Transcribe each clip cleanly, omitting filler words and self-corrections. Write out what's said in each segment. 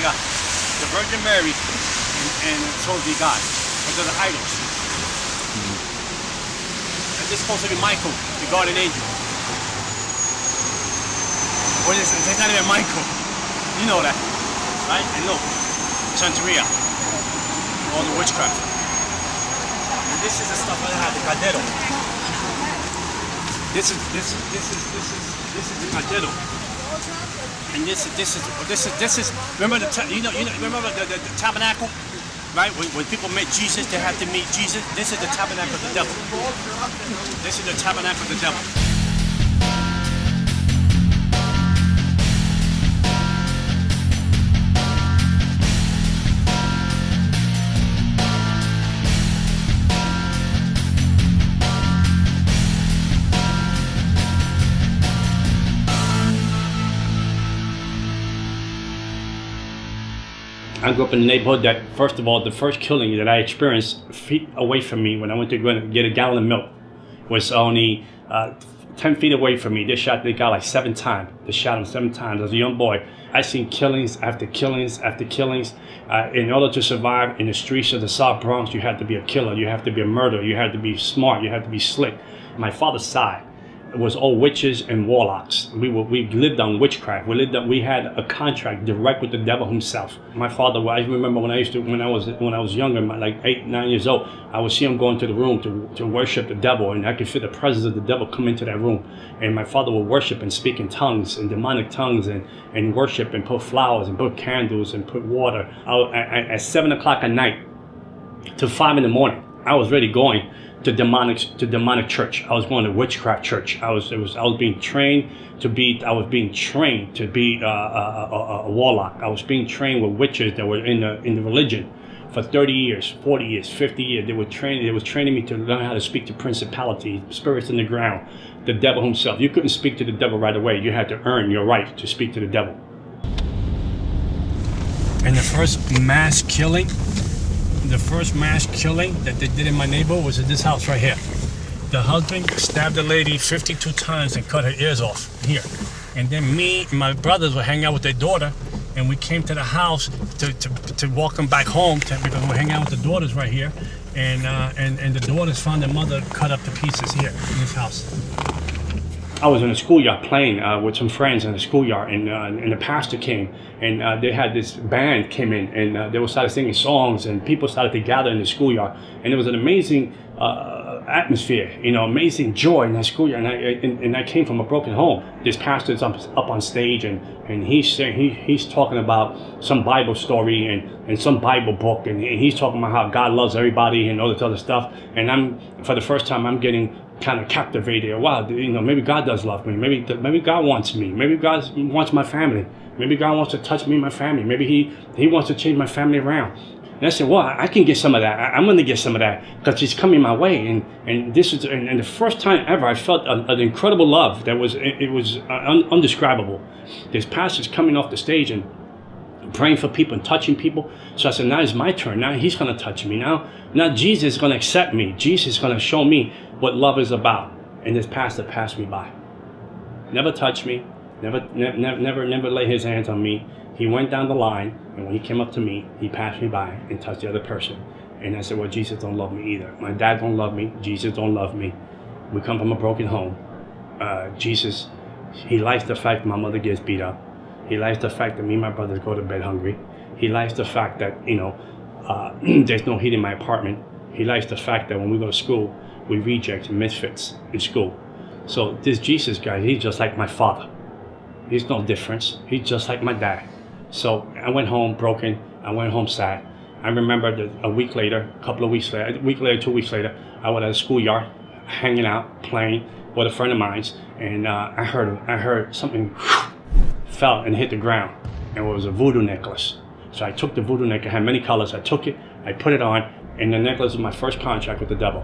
got the Virgin Mary and supposed to be God. But they're the idols. And this is supposed to be Michael, the guardian angel. Or it's not even Michael. You know that, right? And look, Santeria, all the witchcraft. And this is the stuff I had, the caldero. This is the caldero. And this is. Remember remember the tabernacle, right? When people met Jesus, they had to meet Jesus. This is the tabernacle of the devil. This is the tabernacle of the devil. I grew up in a neighborhood that, first of all, the first killing that I experienced feet away from me when I went to go and get a gallon of milk was only 10 feet away from me. They shot the guy like 7 times. They shot him 7 times. As a young boy, I seen killings after killings after killings. In order to survive in the streets of the South Bronx, you had to be a killer. You have to be a murderer. You had to be smart. You had to be slick. My father's side was all witches and warlocks. We lived on witchcraft. We had a contract direct with the devil himself. My father, I remember when I was younger, like 8, 9 years old, I would see him go into the room to worship the devil, and I could feel the presence of the devil come into that room. And my father would worship and speak in tongues and demonic tongues and worship and put flowers and put candles and put water. At 7 o'clock at night to 5 in the morning, I was already going to demonic church. I was going to witchcraft church. I was being trained to be a warlock. I was being trained with witches that were in the religion for 30 years, 40 years, 50 years. They was training me to learn how to speak to principalities, spirits in the ground, the devil himself. You couldn't speak to the devil right away. You had to earn your right to speak to the devil. And the first mass killing that they did in my neighborhood was at this house right here. The husband stabbed the lady 52 times and cut her ears off here. And then me and my brothers were hanging out with their daughter, and we came to the house to walk them back home because we're hanging out with the daughters right here. And the daughters found their mother cut up to pieces here in this house. I was in a schoolyard playing with some friends in the schoolyard, and the pastor came, and they had this band came in, and they started singing songs, and people started to gather in the schoolyard, and it was an amazing atmosphere, amazing joy in that schoolyard. And I came from a broken home. This pastor's up on stage, and he's talking about some Bible story and some Bible book, and he's talking about how God loves everybody and all this other stuff. And for the first time, I'm getting kind of captivated. Wow, maybe God does love me. Maybe God wants me. Maybe God wants my family. Maybe God wants to touch me and my family. Maybe he wants to change my family around. And I said, well, I can get some of that. I'm going to get some of that because he's coming my way. And this is and the first time ever I felt an incredible love that was undescribable. This pastor's coming off the stage and praying for people and touching people. So I said, now it's my turn. Now he's going to touch me. Now Jesus is going to accept me. Jesus is going to show me what love is about. And this pastor passed me by. Never touched me. Never laid his hands on me. He went down the line, and when he came up to me, he passed me by and touched the other person. And I said, well, Jesus don't love me either. My dad don't love me. Jesus don't love me. We come from a broken home. Jesus, he likes the fact my mother gets beat up. He likes the fact that me and my brothers go to bed hungry. He likes the fact that, there's no heat in my apartment. He likes the fact that when we go to school, we reject misfits in school. So this Jesus guy, he's just like my father. He's no difference. He's just like my dad. So I went home broken. I went home sad. I remember that a week later, 2 weeks later, I was at a schoolyard, hanging out, playing with a friend of mine, and I heard something fell and hit the ground, and it was a voodoo necklace. So I took the voodoo necklace. It had many colors. I took it, I put it on, and the necklace was my first contract with the devil.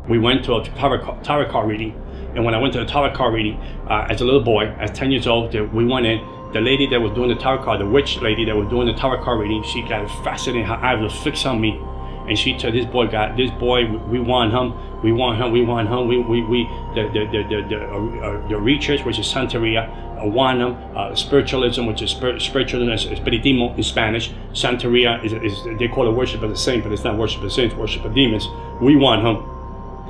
We went to a tarot card reading, and when I went to the tarot card reading, as a little boy, at 10 years old, we went in. The lady that was doing the tarot card, the witch lady that was doing the tarot card reading, she got fascinated. Her eyes was fixed on me, and she told this boy, we want him, we want him, we want him. The reachers, which is Santeria, want him. Spiritualism, which is spiritualism, espiritismo in Spanish. Santeria is they call it worship of the saint, but it's not worship of the saints, worship of demons. We want him,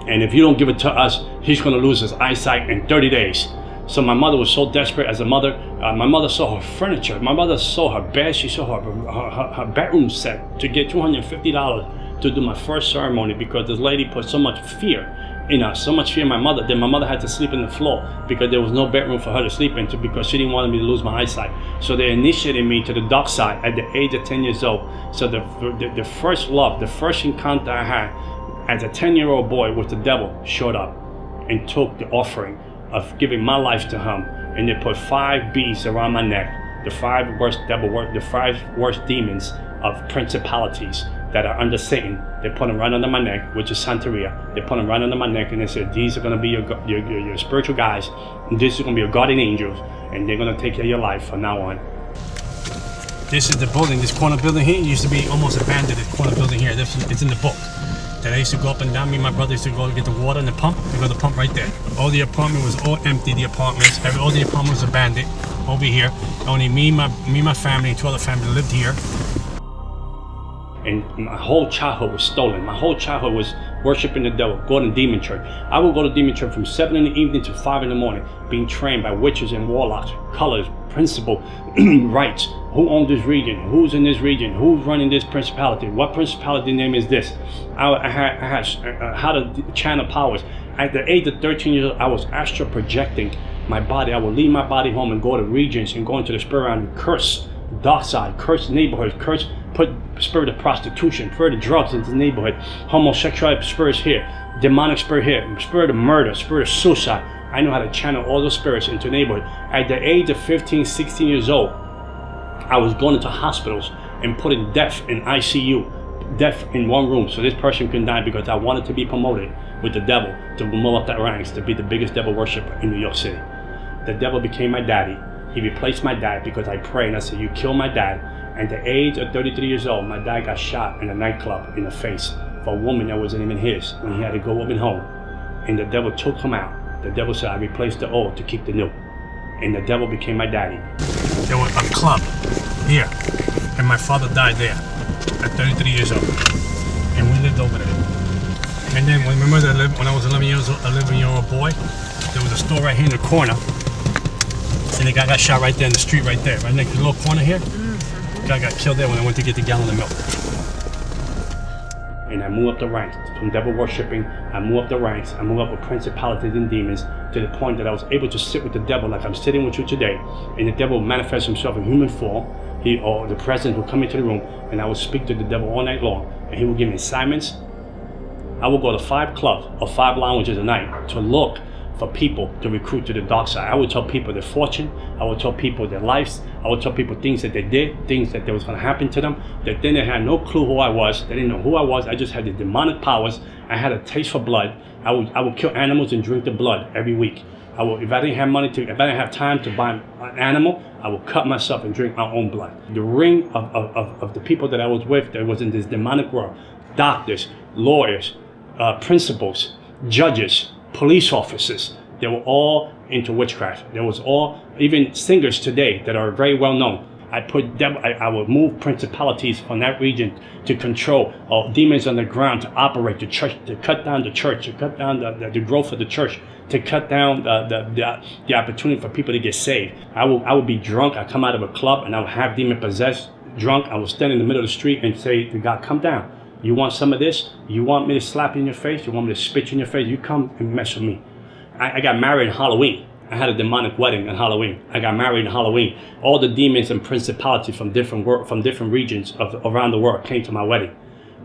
and if you don't give it to us, he's going to lose his eyesight in 30 days. So my mother was so desperate as a mother. My mother saw her furniture. My mother saw her bed. She saw her bedroom set to get $250 to do my first ceremony, because this lady put so much fear in us, so much fear in my mother, that my mother had to sleep in the floor because there was no bedroom for her to sleep into, because she didn't want me to lose my eyesight. So they initiated me to the dark side at the age of 10 years old. So the first love, the first encounter I had as a 10-year-old boy with the devil showed up and took the offering of giving my life to him, and they put 5 beads around my neck, the 5 worst demons of principalities that are under Satan. They put them right under my neck, which is Santeria. They put them right under my neck, and they said, these are going to be your spiritual guys, and this is going to be your guardian angels, and they're going to take care of your life from now on. This is the building, this corner building here used to be almost abandoned. This corner building here, it's in the book. That I used to go up and down. Me and my brother used to go get the water and the pump. We got the pump right there. All the apartment was all empty. The apartments, all the apartments was abandoned over here. Only me, my family, and 2 other families lived here. And my whole childhood was stolen. My whole childhood was worshiping the devil, going to demon church. I would go to demon church from 7 in the evening to 5 in the morning, being trained by witches and warlocks, colors, principle, rights. Who owns this region? Who's in this region? Who's running this principality? What principality name is this? I had how to channel powers. At the age of 13 years old, I was astral projecting my body. I would leave my body home and go to regions and go into the spirit realm and curse dark side, curse neighborhoods, put spirit of prostitution, spirit of drugs into the neighborhood, homosexuality spirits here, demonic spirit here, spirit of murder, spirit of suicide. I know how to channel all those spirits into a neighborhood. At the age of 15, 16 years old, I was going into hospitals and putting death in ICU, death in one room, so this person couldn't die, because I wanted to be promoted with the devil to move up that ranks to be the biggest devil worshiper in New York City. The devil became my daddy. He replaced my dad because I prayed and I said, you killed my dad. At the age of 33 years old, my dad got shot in a nightclub in the face for a woman that wasn't even his, when he had to go up and home. And the devil took him out. The devil said, I replaced the old to keep the new. And the devil became my daddy. There was a club here, and my father died there at 33 years old, and we lived over there. And then when I was 11-year-old boy, there was a store right here in the corner, and the guy got shot right there in the street right there, right next to the little corner here. The guy got killed there when I went to get the gallon of milk. And I moved up the ranks from devil worshipping. I moved up the ranks. I moved up with principalities and demons to the point that I was able to sit with the devil like I'm sitting with you today. And the devil manifests himself in human form. Or the presence would come into the room, and I would speak to the devil all night long, and he would give me assignments. I would go to 5 clubs or 5 lounges a night to look for people to recruit to the dark side. I would tell people their fortune. I would tell people their lives. I would tell people things that they did, things that was going to happen to them, that then they had no clue who I was. They didn't know who I was. I just had the demonic powers. I had a taste for blood. I would kill animals and drink the blood every week. If I didn't have time to buy an animal, I would cut myself and drink my own blood. The ring of the people that I was with that was in this demonic world, doctors, lawyers, principals, judges, police officers, they were all into witchcraft. There was all, even singers today that are very well known. I would move principalities from that region to control demons on the ground to operate the church, to cut down the church, to cut down the growth of the church, to cut down the opportunity for people to get saved. I would be drunk. I come out of a club and I would have demon possessed, drunk. I would stand in the middle of the street and say to God, come down. You want some of this? You want me to slap you in your face? You want me to spit you in your face? You come and mess with me. I got married on Halloween. I had a demonic wedding on Halloween. I got married on Halloween. All the demons and principalities from different regions around the world came to my wedding.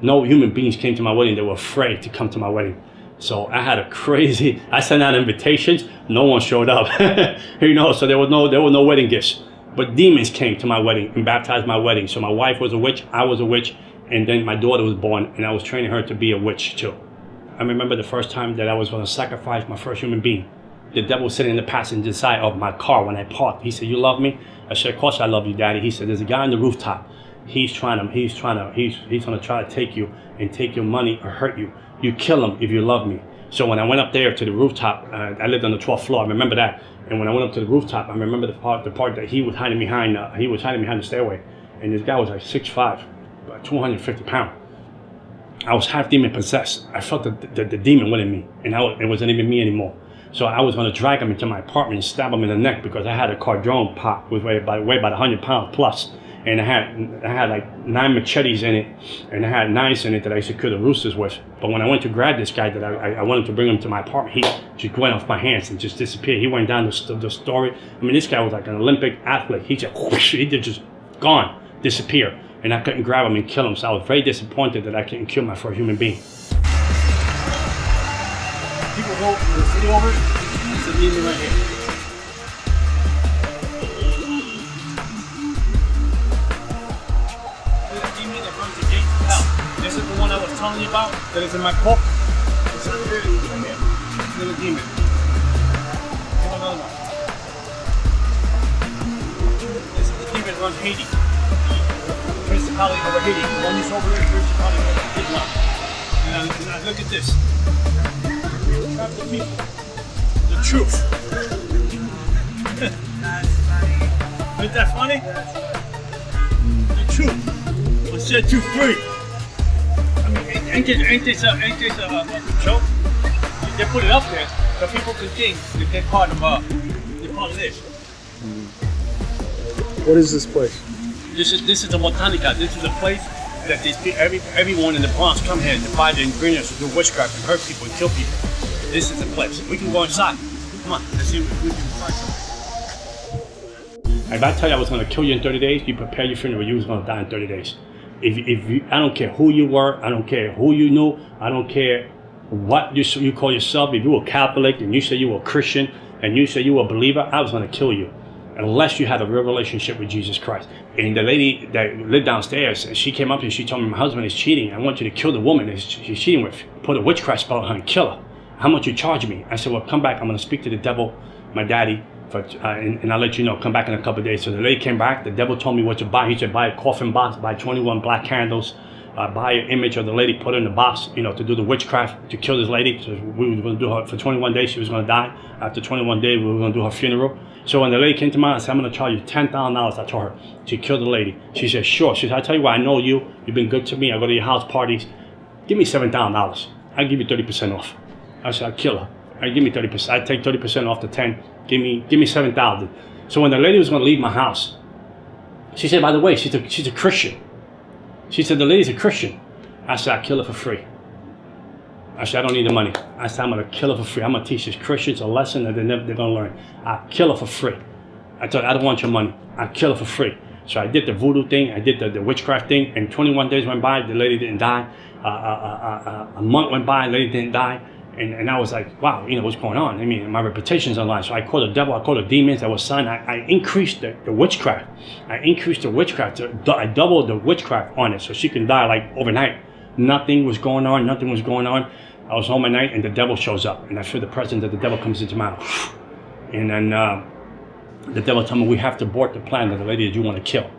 No human beings came to my wedding. They were afraid to come to my wedding. So I had I sent out invitations. No one showed up. So there were no wedding gifts. But demons came to my wedding and baptized my wedding. So my wife was a witch. I was a witch. And then my daughter was born, and I was training her to be a witch too. I remember the first time that I was going to sacrifice my first human being. The devil was sitting in the passenger side of my car when I parked. He said, you love me? I said, of course I love you, Daddy. He said, there's a guy on the rooftop, he's gonna try to take you and take your money or hurt you. You kill him if you love me. So when I went up there to the rooftop, I lived on the 12th floor. I remember that. And when I went up to the rooftop, I remember the part that he was hiding behind. He was hiding behind the stairway, and this guy was like 6'5", 250 pounds. I was half demon possessed. I felt the demon within me, and it wasn't even me anymore. So I was going to drag him into my apartment and stab him in the neck because I had a Cardrone pot with weighed about 100 pounds plus. And I had like 9 machetes in it, and I had knives in it that I used to kill the roosters with. But when I went to grab this guy that I wanted to bring him to my apartment, he just went off my hands and just disappeared. He went down the story. I mean, this guy was like an Olympic athlete. He just whoosh, he just gone, disappeared. And I couldn't grab him and kill him. So I was very disappointed that I couldn't kill my first human being. People go to the city over, it's a demon right here. This is the one I was telling you about that is in my book. It's right here. It's little demon. Here's another one. This is the demon that runs Haiti. Principality over Haiti. The one you saw over there, principality over Islam. And now look at this. Trap the people. The truth. Isn't that funny? The truth will set you free. Ain't this a joke? They put it up there so people can think that they're part of this. What is this place? This is the Botanica. This is a place that everyone in the Bronx come here to buy the ingredients to do witchcraft and hurt people and kill people. This is the place. We can go inside. Come on, let's see if we can find something. If I tell you I was going to kill you in 30 days, you prepare your funeral. You was going to die in 30 days. If you, I don't care who you were, I don't care who you knew, I don't care what you call yourself. If you were Catholic and you say you were Christian and you say you were a believer, I was going to kill you unless you had a real relationship with Jesus Christ. And the lady that lived downstairs, she came up and she told me, my husband is cheating. I want you to kill the woman that she's cheating with. Put a witchcraft spell on her and kill her. How much you charge me? I said, well, come back. I'm going to speak to the devil, my daddy, and I'll let you know. Come back in a couple of days. So the lady came back. The devil told me what to buy. He said, buy a coffin box, buy 21 black candles, buy an image of the lady, put her in the box, to do the witchcraft, to kill this lady. So we were going to do her for 21 days. She was going to die. After 21 days, we were going to do her funeral. So when the lady came to me, I said, I'm going to charge you $10,000. I told her to kill the lady. She said, sure. She said, I tell you what, I know you. You've been good to me. I go to your house parties. Give me $7,000. I'll give you 30% off. I said, I'll kill her. Give me 30%. I take 30% off the 10. Give me 7,000. So when the lady was going to leave my house, she said, by the way, she's a Christian. She said, the lady's a Christian. I said, I'll kill her for free. I said, I don't need the money. I said, I'm going to kill her for free. I'm going to teach these Christians a lesson that they're going to learn. I'll kill her for free. I told her, I don't want your money. I'll kill her for free. So I did the voodoo thing. I did the witchcraft thing. And 21 days went by. The lady didn't die. A month went by. The lady didn't die. And I was like, wow, what's going on? I mean, my reputation's online. So I called the devil, I called the demons that was signed. I increased the witchcraft. I increased the witchcraft. I doubled the witchcraft on it so she can die like overnight. Nothing was going on. Nothing was going on. I was home at night and the devil shows up. And I feel the presence of the devil comes into my house. And then the devil told me, we have to abort the plan of the lady that you want to kill.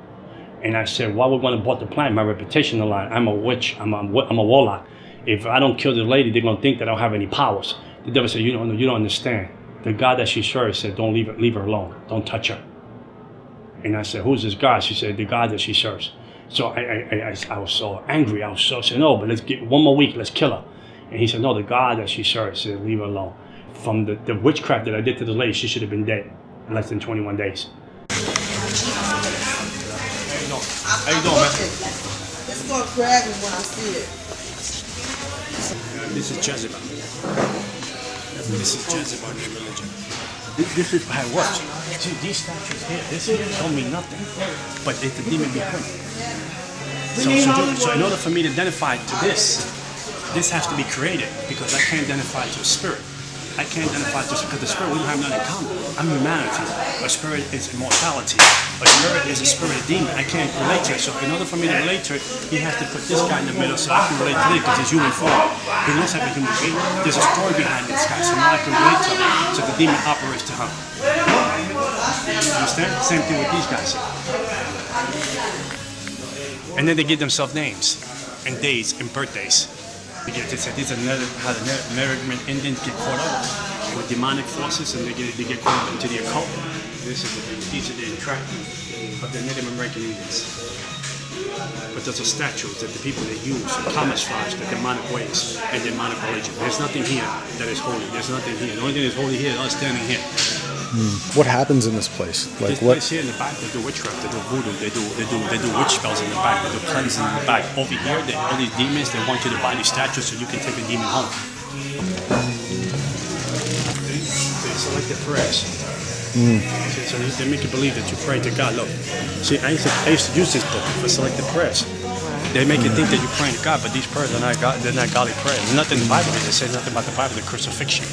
And I said, why would we want to abort the plan? My reputation on the line. I'm a witch. I'm a warlock. If I don't kill the lady, they're going to think that I don't have any powers. The devil said, you don't understand. The God that she serves said, don't leave her alone. Don't touch her. And I said, who's this God? She said, the God that she serves. So I was so angry. I said, no, but let's get one more week. Let's kill her. And he said, no, the God that she serves said, leave her alone. From the witchcraft that I did to the lady, she should have been dead in less than 21 days. How you doing, man? It's going to grab me when I see it. This is Jezebel. This is Jezebel in the religion. This is how it works. See, these statues here, this here don't mean nothing, but it's the demon behind it. So in order for me to identify to this has to be created because I can't identify to a spirit. I can't identify to because the spirit, we don't have nothing in common. I'm humanity. A spirit is immortality. A spirit is a spirit of demon. I can't relate to it. So in order for me to relate to it, he has to put this guy in the middle so I can relate to it because he's human form. He looks like a human being. There's a story behind this guy, so now I can relate to him. So the demon operates to him. You understand? Same thing with these guys here. And then they give themselves names and days and birthdays. They say these are how the American Indians get caught up with demonic forces, and they get caught up into the occult. These are the entrapment of the Native American Indians. But those are statues that the people they use to camouflage the demonic ways and demonic religion. There's nothing here that is holy. There's nothing here. The only thing that's holy here is us standing here. What happens in this place? Like this what? place here in the back, they do witchcraft, they do voodoo, they do witch spells in the back, they do cleansing in the back. Over here, all these demons, they want you to buy these statues so you can take a demon home. They select the prayers. So they make you believe that you pray to God. Look, see, I used to use this book for selected prayers. They make you think that you're praying to God, but these prayers are not God. They're not godly prayers. There's nothing in the Bible. They say nothing about the Bible. The crucifixion.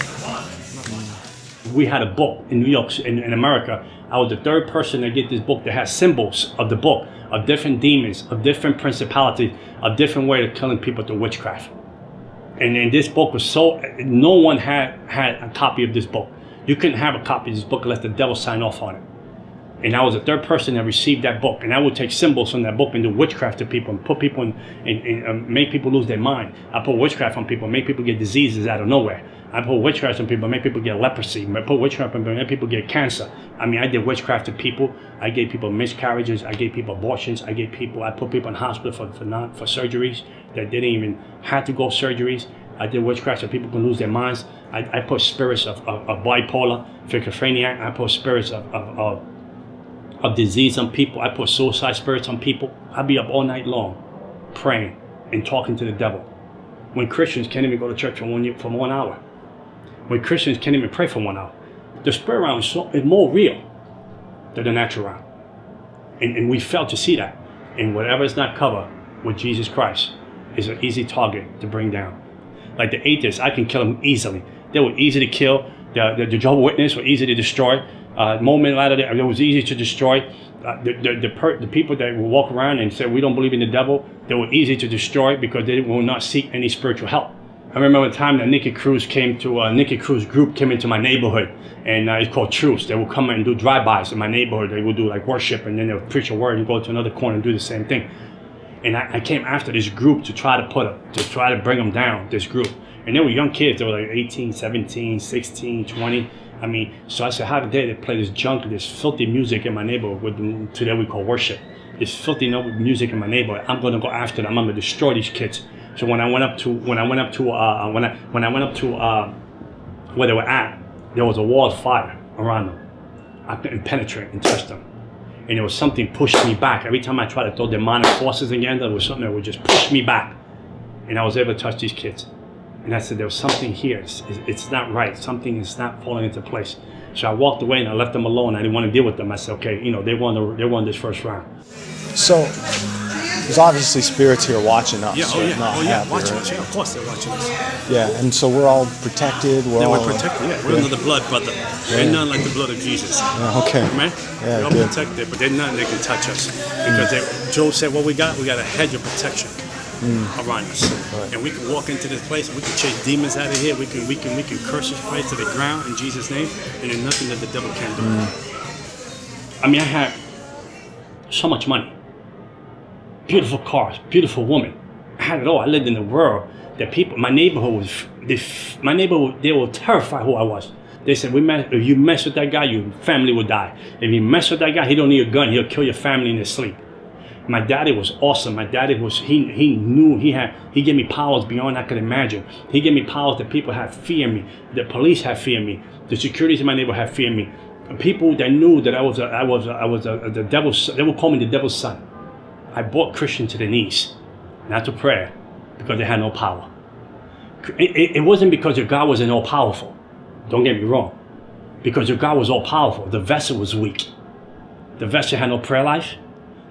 We had a book in New York, in America. I was the third person to get this book that has symbols of the book of different demons, of different principalities, of different way of killing people through witchcraft. And this book was no one had a copy of this book. You couldn't have a copy of this book unless the devil signed off on it. And I was the third person that received that book. And I would take symbols from that book and do witchcraft to people and put people in make people lose their mind. I put witchcraft on people, make people get diseases out of nowhere. I put witchcraft on people, make people get leprosy. I put witchcraft on people, make people get cancer. I mean, I did witchcraft to people. I gave people miscarriages. I gave people abortions. I put people in hospital for surgeries that didn't even have to go surgeries. I did witchcraft so people can lose their minds. I put spirits of bipolar, schizophrenia. I put spirits of disease on people. I put suicide spirits on people. I'd be up all night long praying and talking to the devil. When Christians can't even go to church for 1 hour. When Christians can't even pray for 1 hour. The spirit realm is more real than the natural realm. And we fail to see that. And whatever is not covered with Jesus Christ is an easy target to bring down. Like the atheists, I can kill them easily. They were easy to kill. The Jehovah's Witnesses were easy to destroy. Moment later, it was easy to destroy. The people that will walk around and say we don't believe in the devil, they were easy to destroy because they will not seek any spiritual help. I remember the time that Nicky Cruz group came into my neighborhood, and it's called Truce. They would come and do drive-bys in my neighborhood. They would do like worship, and then they would preach a word and go to another corner and do the same thing. And I came after this group to try to bring them down, this group. And they were young kids. They were like 18, 17, 16, 20. I mean, so I said, how dare they play this junk, this filthy music in my neighborhood, today we call worship. This filthy music in my neighborhood. I'm going to go after them. I'm going to destroy these kids. So when I went up to where they were at, there was a wall of fire around them. I couldn't penetrate and touch them. And there was something pushing me back. Every time I tried to throw demonic forces again, there was something that would just push me back. And I was able to touch these kids. And I said, there was something here. It's not right. Something is not falling into place. So I walked away and I left them alone. I didn't want to deal with them. I said, okay, they won this first round. So there's obviously spirits here watching us. Yeah, watching us. Right? Yeah, of course they're watching us. Yeah, and so we're all protected. We're protected. Yeah, we're under the blood, brother. They're none like the blood of Jesus. Okay. Man, yeah, we're all good. protected, but they're none that can touch us because Job said, "What we got a hedge of protection around us, Right. and we can walk into this place and we can chase demons out of here. We can curse this place to the ground in Jesus' name, and there's nothing that the devil can do." I mean, I had so much money, beautiful cars, beautiful women. I had it all. I lived in the world that people, my neighborhood, they were terrified who I was. They said, if you mess with that guy, your family will die. If you mess with that guy, he don't need a gun. He'll kill your family in his sleep. My daddy was awesome. My daddy he gave me powers beyond I could imagine. He gave me powers that people had fear of me. The police had fear of me. The securities in my neighborhood had fear of me. People that knew that I was the devil's, they would call me the devil's son. I brought Christians to their knees, not to prayer, because they had no power. It wasn't because your God wasn't all powerful. Don't get me wrong. Because your God was all powerful. The vessel was weak. The vessel had no prayer life.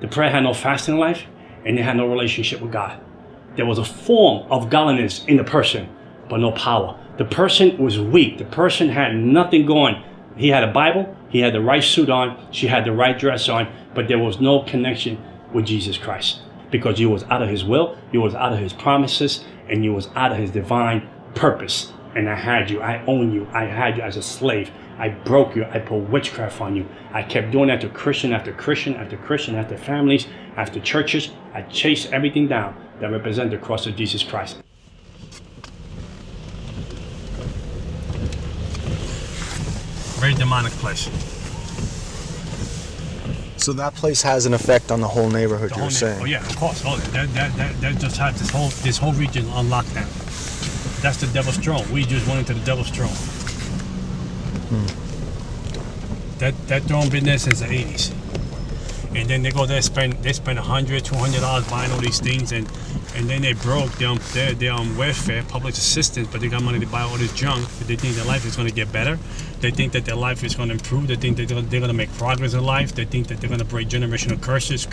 The prayer had no fasting life. And they had no relationship with God. There was a form of godliness in the person, but no power. The person was weak. The person had nothing going. He had a Bible. He had the right suit on. She had the right dress on. But there was no connection with Jesus Christ. Because you was out of his will. You was out of his promises. And you was out of his divine purpose. And I had you. I own you. I had you as a slave. I broke you. I put witchcraft on you. I kept doing that to Christian after Christian after Christian, after families, after churches. I chased everything down that represent the cross of Jesus Christ. Very demonic place. So that place has an effect on the whole neighborhood, you're saying? Oh yeah, of course. Oh, that just had this whole region on lockdown. That's the devil's throne. We just went into the devil's throne. That throne been there since the 80s. And then they go there, spend $100, $200 buying all these things, and then they broke. They're on welfare, public assistance, but they got money to buy all this junk. They think their life is going to get better. They think that their life is going to improve. They think that they're going to make progress in life. They think that they're going to break generational curses.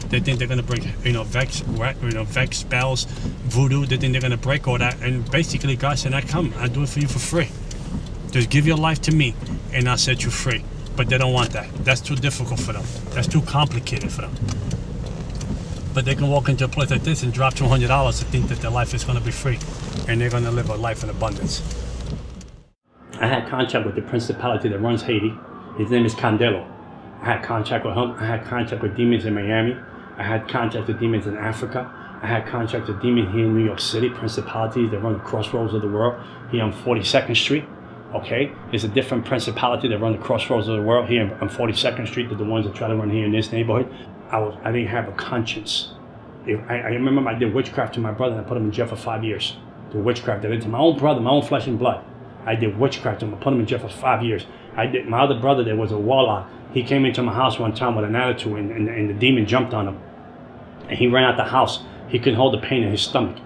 They think they're going to break, vex spells, voodoo. They think they're going to break all that. And basically, God said, I'll do it for you for free. Just give your life to me, and I'll set you free. But they don't want that. That's too difficult for them. That's too complicated for them. But they can walk into a place like this and drop $200 to think that their life is going to be free, and they're going to live a life in abundance. I had contact with the principality that runs Haiti. His name is Candelo. I had contact with him. I had contact with demons in Miami. I had contact with demons in Africa. I had contact with demons here in New York City, principalities that run the crossroads of the world, here on 42nd Street. Okay, there's a different principality that run the crossroads of the world here on 42nd Street than the ones that try to run here in this neighborhood. I didn't have a conscience. I remember I did witchcraft to my brother and I put him in jail for 5 years. The witchcraft I did to my own brother, my own flesh and blood. I did witchcraft to him. I put him in jail for 5 years. My other brother that was a warlock, he came into my house one time with an attitude, and the demon jumped on him. And he ran out the house. He couldn't hold the pain in his stomach.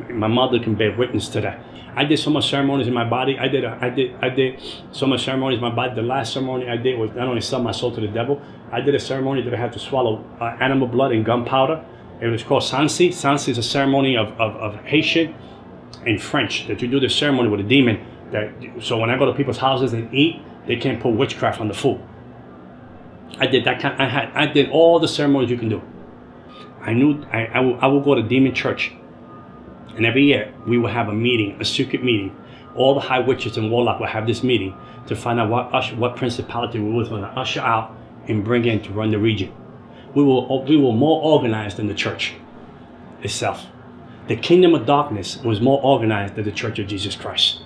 My mother can bear witness to that. I did so much ceremonies in my body. I did so much ceremonies in my body. The last ceremony I did was not only sell my soul to the devil. I did a ceremony that I had to swallow animal blood and gunpowder. It was called Sansi. Sansi is a ceremony of Haitian and French that you do the ceremony with a demon. So when I go to people's houses and eat, they can't put witchcraft on the food. I did that kind. I did all the ceremonies you can do. I knew I would go to demon church. And every year, we would have a meeting, a secret meeting. All the high witches and warlock would have this meeting to find out what principality we were going to usher out and bring in to run the region. We were more organized than the church itself. The kingdom of darkness was more organized than the Church of Jesus Christ.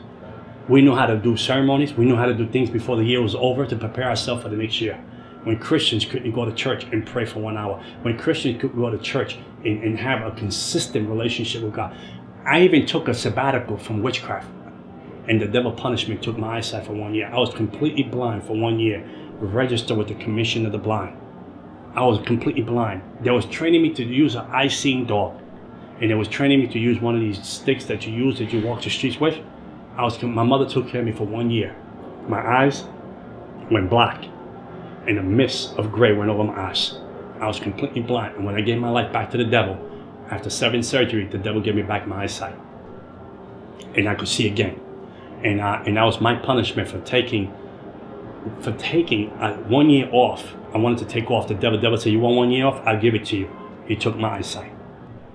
We knew how to do ceremonies. We knew how to do things before the year was over to prepare ourselves for the next year. When Christians couldn't go to church and pray for 1 hour. When Christians could go to church and have a consistent relationship with God. I even took a sabbatical from witchcraft, and the devil punishment took my eyesight for 1 year. I was completely blind for 1 year, registered with the Commission of the Blind. I was completely blind. They was training me to use an eye-seeing dog, and they was training me to use one of these sticks that you use that you walk the streets with. My mother took care of me for 1 year. My eyes went black, and a mist of gray went over my eyes. I was completely blind, and when I gave my life back to the devil, after 7 surgeries, the devil gave me back my eyesight, and I could see again. And that was my punishment for taking 1 year off. I wanted to take off. The devil said, "You want 1 year off? I'll give it to you." He took my eyesight,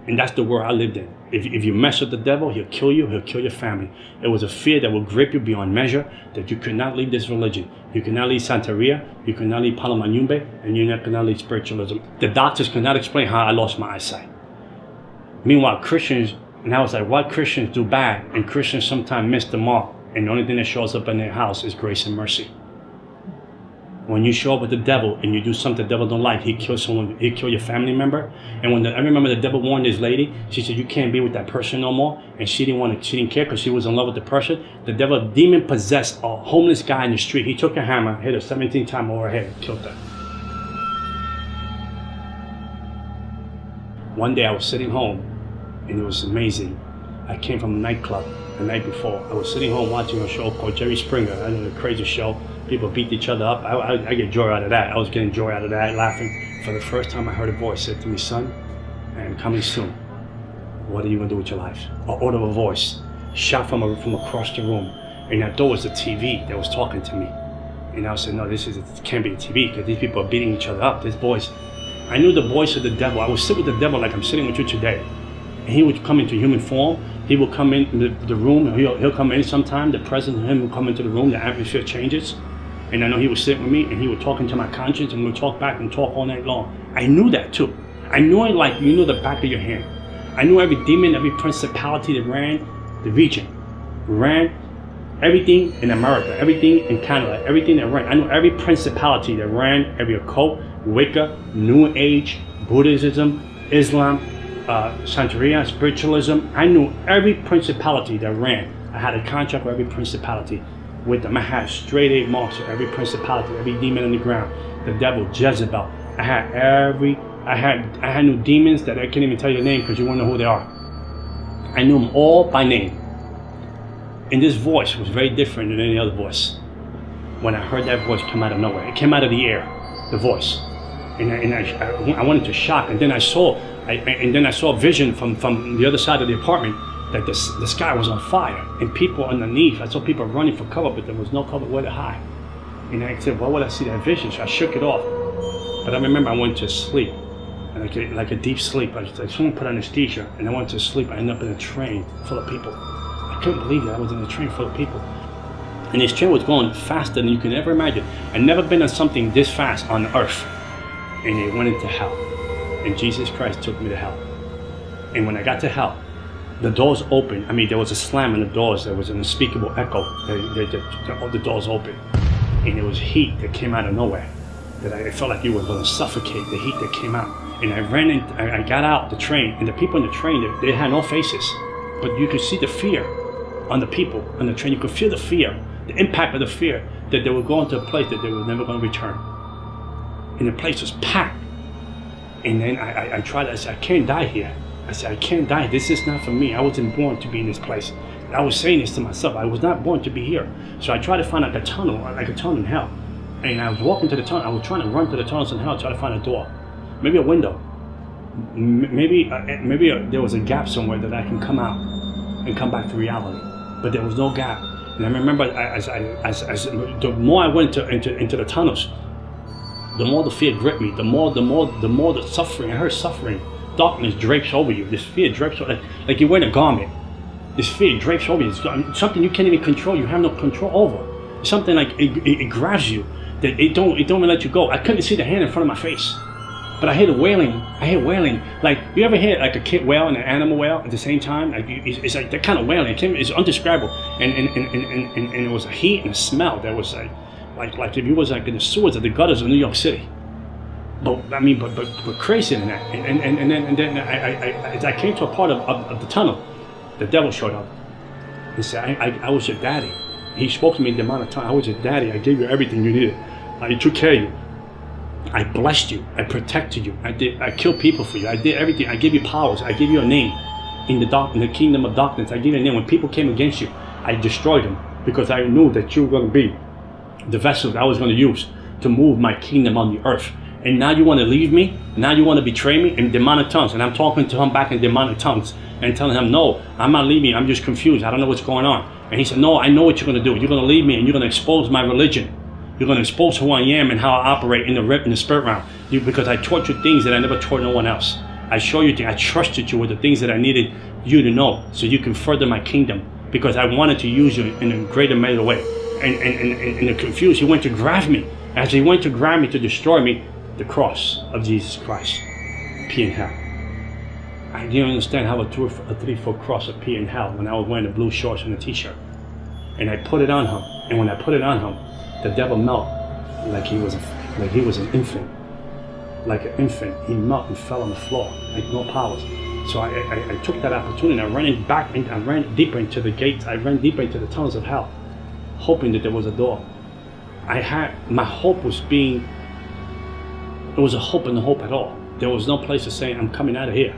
and that's the world I lived in. If you mess with the devil, he'll kill you. He'll kill your family. It was a fear that will grip you beyond measure. That you could not leave this religion. You could not leave Santeria. You could not leave Palamanyumbe, and you could not leave spiritualism. The doctors could not explain how I lost my eyesight. Meanwhile, Christians, and I was like, what Christians do bad? And Christians sometimes miss the mark. And the only thing that shows up in their house is grace and mercy. When you show up with the devil and you do something the devil don't like, he kills someone, he kill your family member. And I remember the devil warned this lady. She said, you can't be with that person no more. And she didn't care because she was in love with the person. The devil, demon possessed a homeless guy in the street. He took a hammer, hit her 17 times over her head, and killed her. One day I was sitting home, and it was amazing. I came from a nightclub the night before. I was sitting home watching a show called Jerry Springer. I know, the crazy show. People beat each other up. I get joy out of that. I was getting joy out of that, laughing. For the first time, I heard a voice said to me, "Son, I am coming soon. What are you going to do with your life?" An audible voice shot from across the room. And I thought it was the TV that was talking to me. And I said, no, it can't be the TV because these people are beating each other up. These boys. I knew the voice of the devil. I would sit with the devil like I'm sitting with you today. And he would come into human form He will come in the room. He'll come in sometime. The presence of him will come into the room. The atmosphere changes. And I know he would sit with me and he would talk into my conscience and we'll talk back and talk all night long. I knew that too. I knew it like you know the back of your hand. I knew every demon, every principality that ran the region, ran everything in America, everything in Canada, everything that ran. I knew every principality that ran, every occult, Wicca, New Age, Buddhism, Islam, Santeria, spiritualism. I knew every principality that ran. I had a contract with every principality with them. I had straight A marks for every principality, every demon on the ground, the devil, Jezebel. I had new demons that I can't even tell you the name because you won't know who they are. I knew them all by name. And this voice was very different than any other voice. When I heard that voice come out of nowhere, it came out of the air, the voice. And I went into shock. And then I saw a vision from the other side of the apartment that the sky was on fire and people underneath. I saw people running for cover, but there was no cover where to hide. And I said, why would I see that vision? So I shook it off. But I remember I went to sleep, like a deep sleep. Like someone put anesthesia, and I went to sleep. I ended up in a train full of people. I couldn't believe that I was in a train full of people. And this train was going faster than you can ever imagine. I'd never been on something this fast on earth. And it went into hell. And Jesus Christ took me to hell. And when I got to hell, the doors opened. I mean, there was a slam in the doors. There was an unspeakable echo. The doors opened. And there was heat that came out of nowhere. That I felt like you were going to suffocate, the heat that came out. And I got out the train. And the people in the train, they had no faces. But you could see the fear on the people on the train. You could feel the fear, the impact of the fear that they were going to a place that they were never going to return. And the place was packed. And then I tried, I said, I can't die here. I said, I can't die. This is not for me. I wasn't born to be in this place. I was saying this to myself. I was not born to be here. So I tried to find like a tunnel in hell. And I was walking to the tunnel. I was trying to run to the tunnels in hell, try to find a door. Maybe a window. Maybe there was a gap somewhere that I can come out and come back to reality. But there was no gap. And I remember as the more I went into the tunnels, the more the fear gripped me. The more the suffering. I heard suffering. Darkness drapes over you. This fear drapes over, like you're wearing a garment. This fear drapes over you. It's something you can't even control. You have no control over. It's something like it grabs you. That it don't even let you go. I couldn't see the hand in front of my face, but I hear the wailing. I hear wailing. Like you ever hear like a kid wail and an animal wail at the same time? Like it's like that kind of wailing. It's undescribable. And it was a heat and a smell that was like if you was like in the sewers of the gutters of New York City. But I mean, but crazier than that. And then I came to a part of the tunnel. The devil showed up. He said, I was your daddy. He spoke to me the amount of time. I was your daddy. I gave you everything you needed. I took care of you. I blessed you. I protected you. I killed people for you. I did everything. I gave you powers. I gave you a name in the kingdom of darkness. I gave you a name. When people came against you, I destroyed them because I knew that you were going to be the vessel that I was going to use to move my kingdom on the earth. And now you want to leave me? Now you want to betray me in demonic tongues? And I'm talking to him back in demonic tongues and telling him, no, I'm not leaving. I'm just confused. I don't know what's going on. And he said, no, I know what you're going to do. You're going to leave me and you're going to expose my religion. You're going to expose who I am and how I operate in the spirit realm. Because I taught you things that I never taught no one else. I show you things. I trusted you with the things that I needed you to know so you can further my kingdom. Because I wanted to use you in a greater measure way. And the confused, he went to grab me. As he went to grab me to destroy me, the cross of Jesus Christ appeared in hell. I didn't understand how a 3-foot cross appeared in hell when I was wearing the blue shorts and a t-shirt. And I put it on him. And when I put it on him, the devil melted like he was an infant. Like an infant, he melted and fell on the floor, like no powers. So I took that opportunity and I ran deeper into the gates. I ran deeper into the tunnels of hell, hoping that there was a door. My hope was it was a hope and no hope at all. There was no place to say, I'm coming out of here.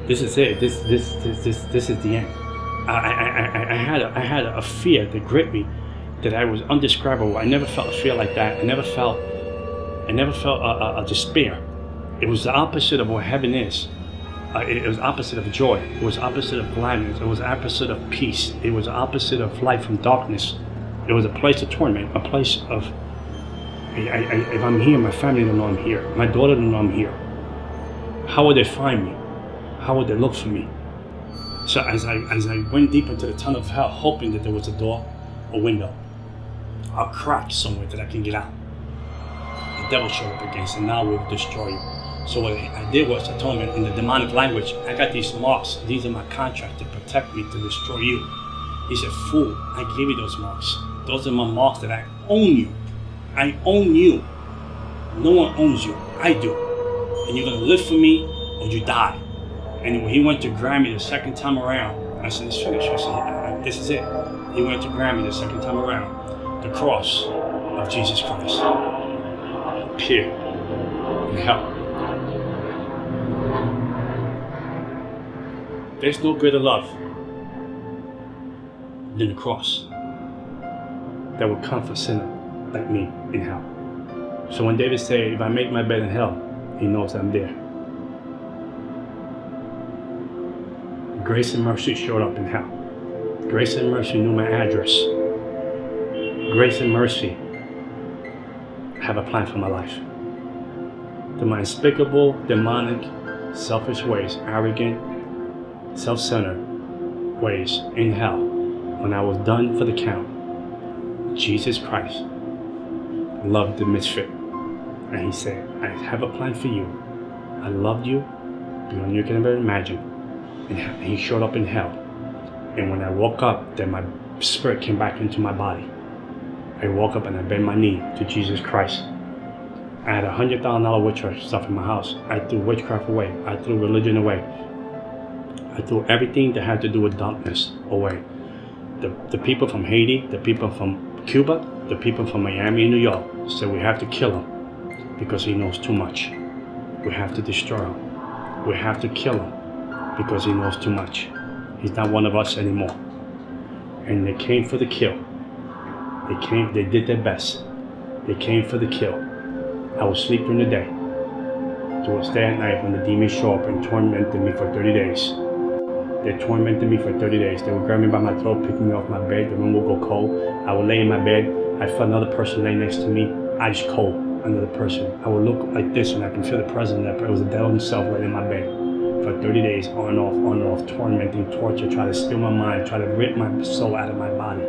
This is it. This is the end. I had a fear that gripped me, that I was undescribable. I never felt a fear like that. I never felt a despair. It was the opposite of what heaven is. It was opposite of joy. It was opposite of gladness. It was opposite of peace. It was opposite of light from darkness. It was a place of torment, a place of, if I'm here, my family don't know I'm here. My daughter don't know I'm here. How would they find me? How would they look for me? So as I went deep into the tunnel of hell, hoping that there was a door, a window, a crack somewhere that I can get out, the devil showed up against, and now we'll destroy you. So what I did was, I told him in the demonic language, I got these marks. These are my contract to protect me, to destroy you. He said, fool, I gave you those marks. Those are my marks that I own you. I own you. No one owns you. I do. And you're going to live for me or you die. And when he went to grab me the second time around, I said, it's finished. I said, this is it. He went to grab me the second time around. The cross of Jesus Christ appeared in hell. There's no greater love than the cross that will come for a sinner like me in hell. So when David said, if I make my bed in hell, he knows I'm there. Grace and mercy showed up in hell. Grace and mercy knew my address. Grace and mercy have a plan for my life. To my unspeakable, demonic, selfish ways, arrogant, self-centered ways in hell, when I was done for the count, Jesus Christ loved the misfit. And he said, I have a plan for you. I loved you beyond you can ever imagine. And he showed up in hell. And when I woke up, then my spirit came back into my body. I woke up and I bent my knee to Jesus Christ. I had $100,000 witchcraft stuff in my house. I threw witchcraft away. I threw religion away. I threw everything that had to do with darkness away. The people from Haiti, the people from Cuba, the people from Miami and New York said we have to kill him because he knows too much. We have to destroy him. We have to kill him because he knows too much. He's not one of us anymore. And they came for the kill. They did their best. They came for the kill. I would sleep during the day. To stay at night when the demons show up and tormented me for 30 days. They tormented me for 30 days. They would grab me by my throat, pick me off my bed. The room would go cold. I would lay in my bed. I felt another person lay next to me, ice cold, another person. I would look like this and I can feel the presence of that. It was the devil himself right in my bed. For 30 days, on and off, tormenting, torture, try to steal my mind, try to rip my soul out of my body,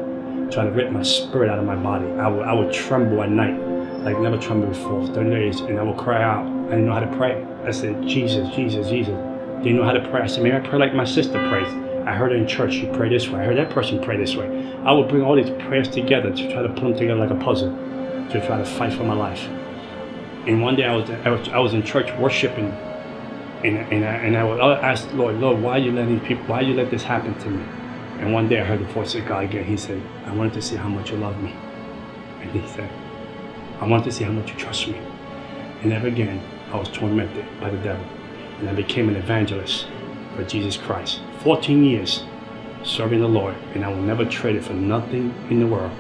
try to rip my spirit out of my body. I would tremble at night, like never trembled before, 30 days, and I would cry out. I didn't know how to pray. I said, Jesus, Jesus, Jesus. Didn't know how to pray. I said, maybe I pray like my sister prays. I heard her in church, she prayed this way. I heard that person pray this way. I would bring all these prayers together to try to put them together like a puzzle, to try to fight for my life. And one day I was in church worshiping, and I would ask the Lord, why you let these people, why you let this happen to me? And one day I heard the voice of God again. He said, I wanted to see how much you love me. And he said, I wanted to see how much you trust me. And ever again, I was tormented by the devil. And I became an evangelist for Jesus Christ. 14 years serving the Lord, and I will never trade it for nothing in the world.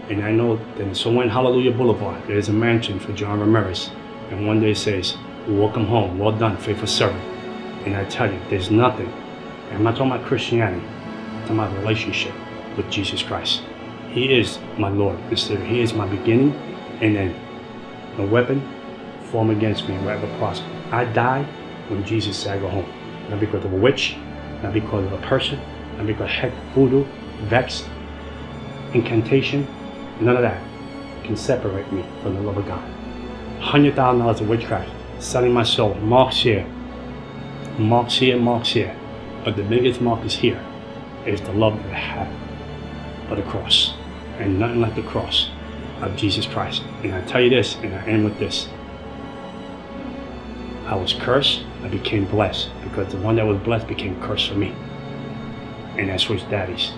And I know that in somewhere in Hallelujah Boulevard, there is a mansion for John Ramirez. And one day it says, welcome home, well done, faithful servant. And I tell you, there's nothing. And I'm not talking about Christianity, I'm talking about relationship with Jesus Christ. He is my Lord and Savior. He is my beginning and end. No weapon formed against me will ever prosper. I die when Jesus said I go home. Not because of a witch, not because of a person, not because of heck, voodoo, vex, incantation, none of that can separate me from the love of God. $100,000 of witchcraft, selling my soul, marks here, marks here, marks here. But the biggest mark is here, is the love that I have for the cross. And nothing like the cross of Jesus Christ. And I tell you this, and I end with this. I was cursed, I became blessed, because the one that was blessed became cursed for me. And I switched daddies.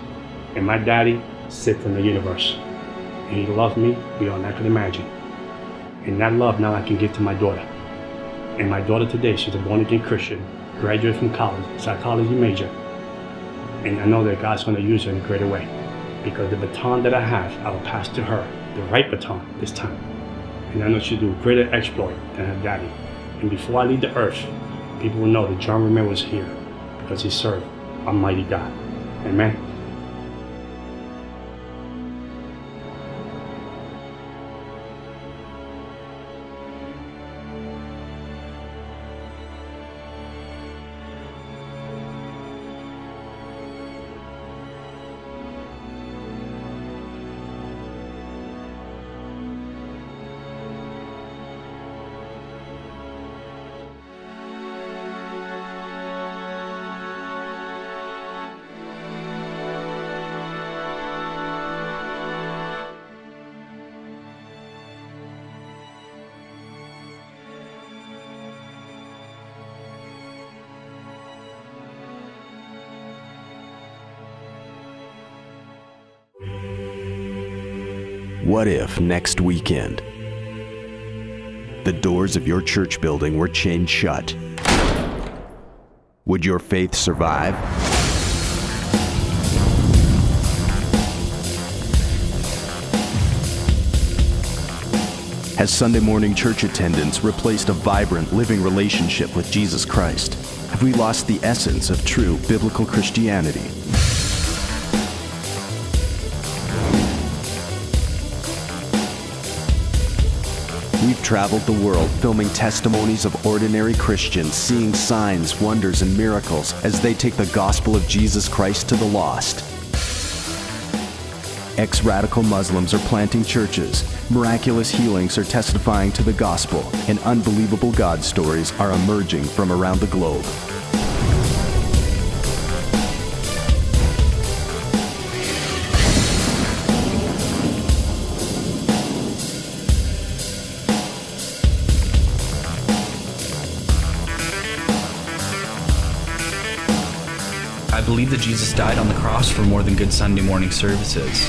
And my daddy sits in the universe. And he loves me beyond I could imagine. And that love now I can give to my daughter. And my daughter today, she's a born-again Christian, graduate from college, psychology major. And I know that God's going to use her in a greater way. Because the baton that I have, I will pass to her, the right baton this time. And I know she'll do a greater exploit than her daddy. And before I leave the earth, people will know that John Ramirez was here because he served Almighty God. Amen. What if next weekend, the doors of your church building were chained shut? Would your faith survive? Has Sunday morning church attendance replaced a vibrant, living relationship with Jesus Christ? Have we lost the essence of true biblical Christianity? We've traveled the world filming testimonies of ordinary Christians seeing signs, wonders, and miracles as they take the gospel of Jesus Christ to the lost. Ex-radical Muslims are planting churches, miraculous healings are testifying to the gospel, and unbelievable God stories are emerging from around the globe. I believe that Jesus died on the cross for more than good Sunday morning services.